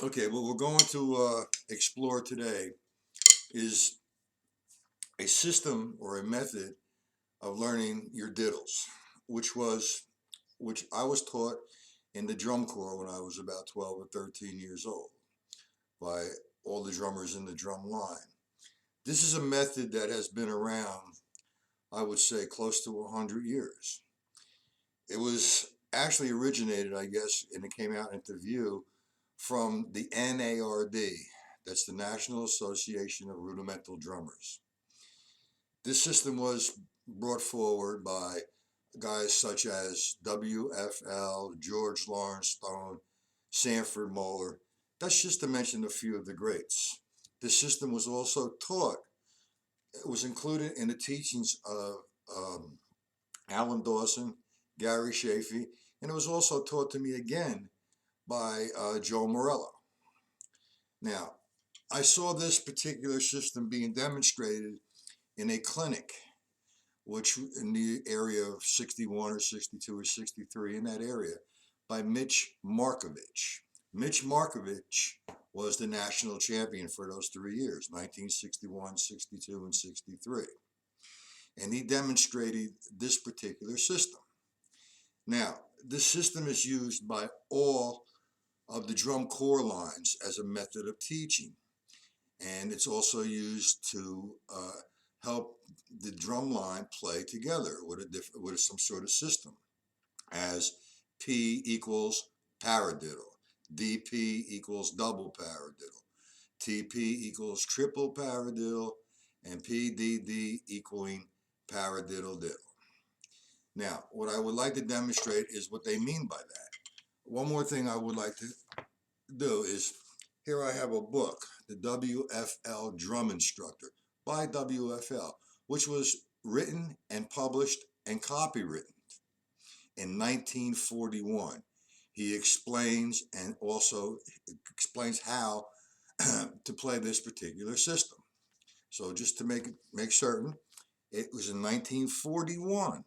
Okay, what we're going to explore today is a system or a method of learning your diddles, which I was taught in the drum corps when I was about 12 or 13 years old by all the drummers in the drum line. This is a method that has been around, I would say, close to 100 years. It was actually originated, I guess, and it came out into view from the NARD. That's the National Association of Rudimental Drummers. This system was brought forward by guys such as WFL, George Lawrence Stone, Sanford Moeller. That's just to mention a few of the greats. This system was also taught, it was included in the teachings of um, Alan Dawson, Gary Shafee, and it was also taught to me again by Joe Morello. Now, I saw this particular system being demonstrated in a clinic, which in the area of 61 or 62 or 63 in that area, by Mitch Markovich. Mitch Markovich was the national champion for those 3 years, 1961, 62, and 63. And he demonstrated this particular system. Now, this system is used by all of the drum corps lines as a method of teaching. And it's also used to help the drum line play together with some sort of system, as P equals paradiddle, DP equals double paradiddle, TP equals triple paradiddle, and PDD equaling paradiddle diddle. Now, what I would like to demonstrate is what they mean by that. One more thing I would like to do is, here I have a book, the WFL Drum Instructor by WFL, which was written and published and copywritten in 1941. He explains and also explains how to play this particular system. So just to make certain, it was in 1941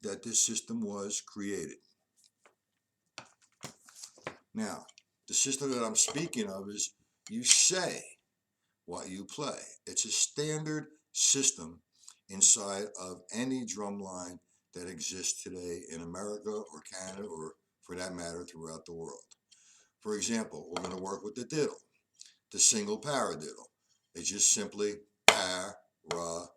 that this system was created. Now, the system that I'm speaking of is you say what you play. It's a standard system inside of any drum line that exists today in America or Canada, or for that matter throughout the world. For example, we're going to work with the diddle, the single paradiddle. It's just simply paradiddle,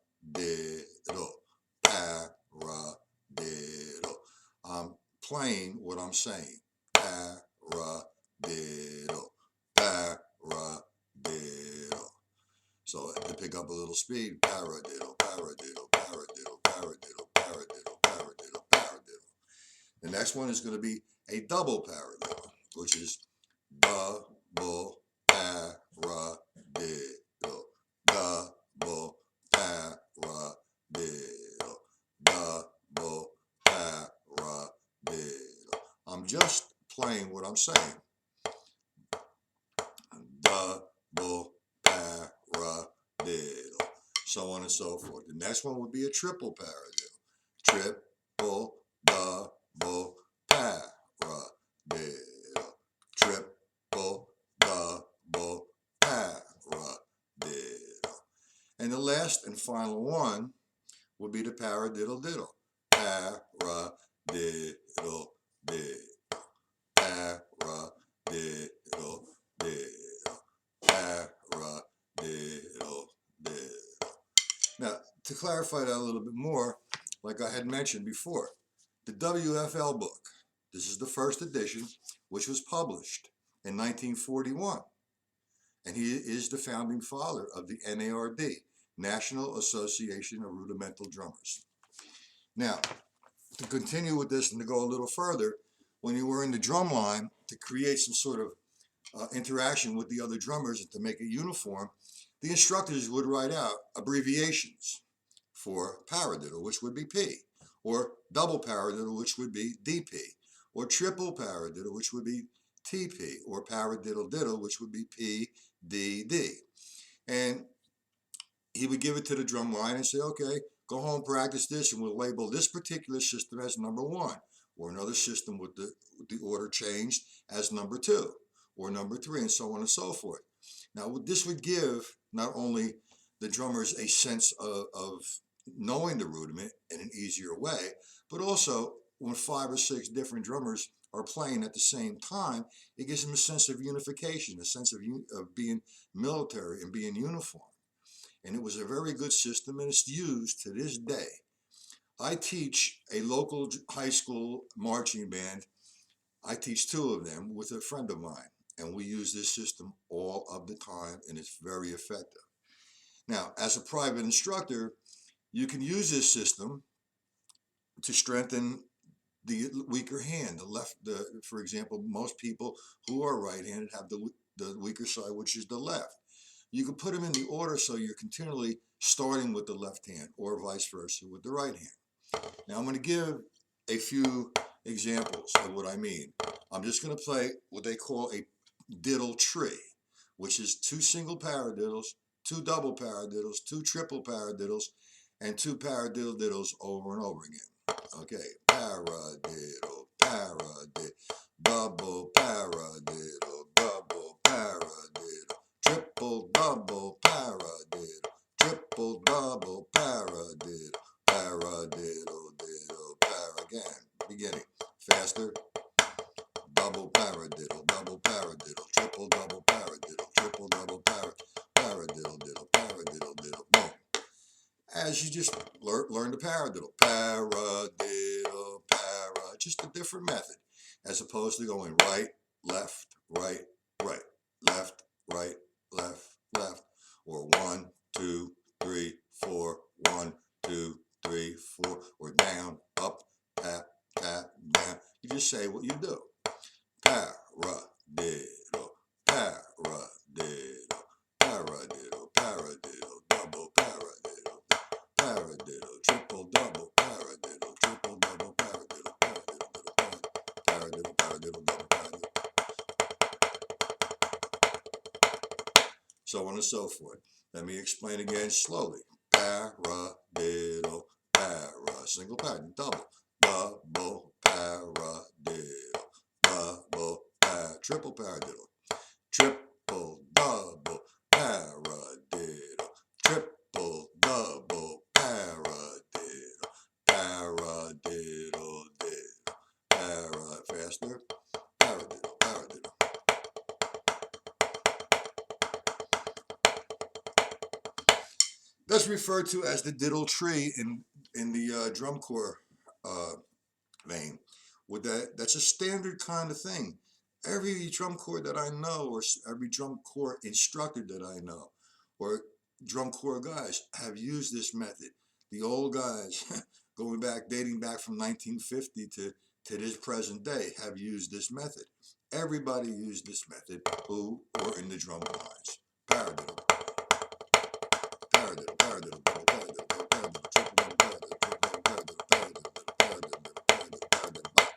paradiddle. I'm playing what I'm saying. Paradiddle, paradiddle. So to pick up a little speed, paradiddle, paradiddle, paradiddle, paradiddle, paradiddle, paradiddle, paradiddle. The next one is going to be a double paradiddle, which is double paradiddle, double paradiddle, double paradiddle. I'm just playing what I'm saying. Double paradiddle, so on and so forth. The next one would be a triple paradiddle. Triple, double, paradiddle. Triple, double, paradiddle. And the last and final one would be the paradiddle diddle. Paradiddle diddle. Paradiddle diddle. Paradiddle diddle. Now, to clarify that a little bit more, like I had mentioned before, the WFL book, this is the first edition, which was published in 1941. And he is the founding father of the NARD, National Association of Rudimental Drummers. Now, to continue with this and to go a little further, when you were in the drum line, to create some sort of interaction with the other drummers and to make it uniform, the instructors would write out abbreviations for paradiddle, which would be P, or double paradiddle, which would be DP, or triple paradiddle, which would be TP, or paradiddle diddle, which would be PDD. And he would give it to the drum line and say, okay, go home, practice this, and we'll label this particular system as number 1, or another system with the order changed as number 2, or number 3, and so on and so forth. Now, this would give not only the drummers a sense of knowing the rudiment in an easier way, but also when 5 or 6 different drummers are playing at the same time, it gives them a sense of unification, a sense of being military and being uniform. And it was a very good system, and it's used to this day. I teach a local high school marching band. I teach 2 of them with a friend of mine, and we use this system all of the time, and it's very effective. Now, as a private instructor, you can use this system to strengthen the weaker hand, the left. For example, most people who are right-handed have the weaker side, which is the left. You can put them in the order so you're continually starting with the left hand, or vice versa with the right hand. Now, I'm going to give a few examples of what I mean. I'm just going to play what they call a diddle tree, which is 2 single paradiddles, 2 double paradiddles, 2 triple paradiddles, and 2 paradiddle-diddles over and over again. Okay, paradiddle, paradiddle, double paradiddle, double paradiddle, triple double paradiddle, triple double paradiddle, paradiddle, diddle, par again. Beginning. Faster. Double paradiddle, double paradiddle, triple double paradiddle, triple double paradiddle, diddle, paradiddle, diddle. Boom. As you just learn the paradiddle. Paradiddle, para. Just a different method. As opposed to going right, left, right, right, left, right, left, left. Or 1, 2, 3, 4, 1, 2, 3, 4. Or down, up, tap, tap, down. You just say what you do. Paradiddle, paradiddle, paradiddle, paradiddle, double paradiddle, paradiddle, triple double paradiddle, triple double paradiddle, paradiddle, paradiddle, double paradiddle, so on and so forth. Let me explain again slowly. Paradiddle, para, single paradiddle, double, double paradiddle, double, triple paradiddle, triple double paradiddle, triple double paradiddle, paradiddle, diddle, para, faster, paradiddle, paradiddle. That's referred to as the diddle tree in the drum corps vein. With that's a standard kind of thing. Every drum corps that I know, or every drum corps instructor that I know, or drum corps guys have used this method. The old guys, dating back from 1950 to this present day, have used this method. Everybody used this method who were in the drum lines. Paradiddle, paradiddle, paradiddle, paradiddle, paradiddle, triple paradiddle, triple paradiddle, paradiddle, paradiddle, paradiddle, paradiddle.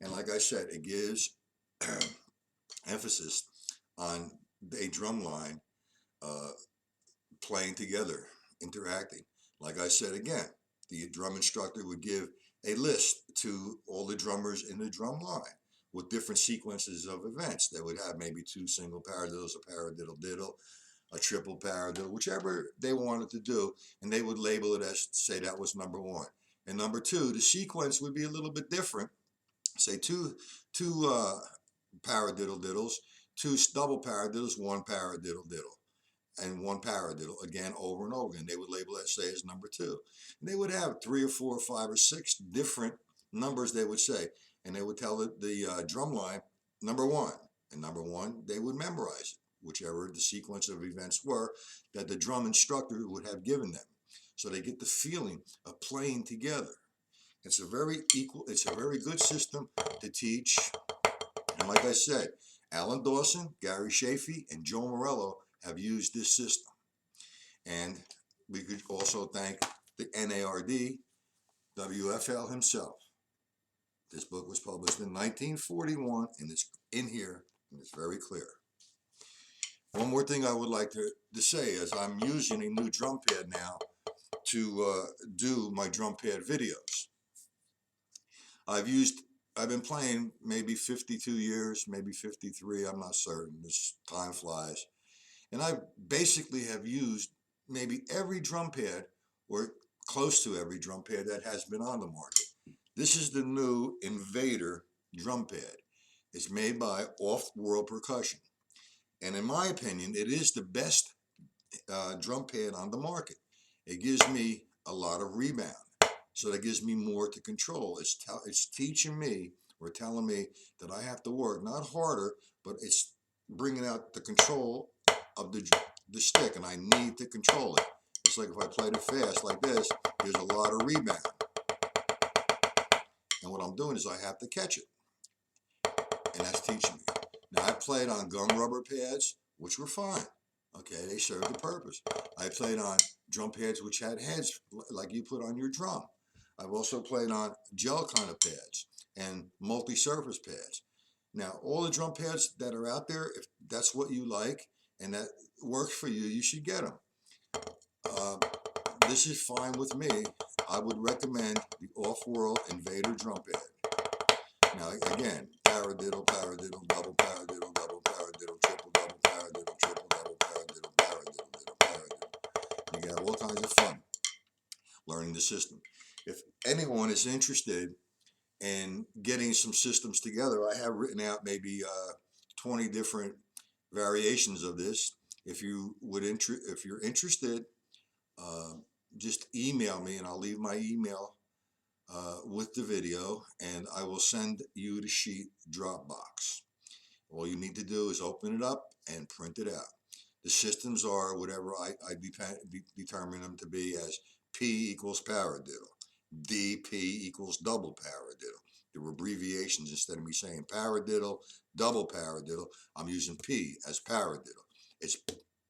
And like I said, it gives emphasis on a drum line playing together, interacting. Like I said again, the drum instructor would give a list to all the drummers in the drum line with different sequences of events. They would have maybe 2 single paradiddles, a paradiddle diddle, a triple paradiddle, whichever they wanted to do, and they would label it as, say, that was number 1. And number 2, the sequence would be a little bit different. Say two paradiddle diddles, 2 double paradiddles, 1 paradiddle diddle, and 1 paradiddle again over and over again. They would label that, say, as number 2. And they would have 3 or 4 or 5 or 6 different numbers they would say, and they would tell the drum line number 1, and number 1 they would memorize it, whichever the sequence of events were that the drum instructor would have given them, so they get the feeling of playing together. It's a very good system to teach. And like I said, Alan Dawson, Gary Chafee, and Joe Morello have used this system. And we could also thank the NARD, WFL himself. This book was published in 1941, and it's in here, and it's very clear. One more thing I would like to say is I'm using a new drum pad now to do my drum pad videos. I've used I've been playing maybe 52 years, maybe 53. I'm not certain. This time flies. And I basically have used maybe every drum pad or close to every drum pad that has been on the market. This is the new Invader drum pad. It's made by Off-World Percussion. And in my opinion, it is the best drum pad on the market. It gives me a lot of rebound. So that gives me more to control. It's teaching me or telling me that I have to work not harder, but it's bringing out the control of the stick, and I need to control it. It's like if I played it fast like this, there's a lot of rebound. And what I'm doing is I have to catch it. And that's teaching me. Now, I played on gum rubber pads, which were fine. Okay, they served the purpose. I played on drum pads which had heads like you put on your drum. I've also played on gel kind of pads and multi-surface pads. Now, all the drum pads that are out there, if that's what you like and that works for you, you should get them. This is fine with me. I would recommend the Off-World Invader drum pad. Now, again, paradiddle, paradiddle, double paradiddle, double paradiddle, triple double paradiddle, triple double paradiddle, paradiddle, diddle, paradiddle. You can have all kinds of fun learning the system. If anyone is interested in getting some systems together, I have written out maybe 20 different variations of this. If you're interested, just email me, and I'll leave my email with the video, and I will send you the sheet Dropbox. All you need to do is open it up and print it out. The systems are whatever I determine them to be as P equals paradiddle, DP equals double paradiddle. There were abbreviations. Instead of me saying paradiddle, double paradiddle, I'm using P as paradiddle.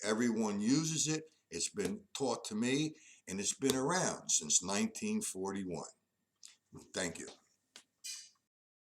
Everyone uses it. It's been taught to me, and it's been around since 1941. Thank you.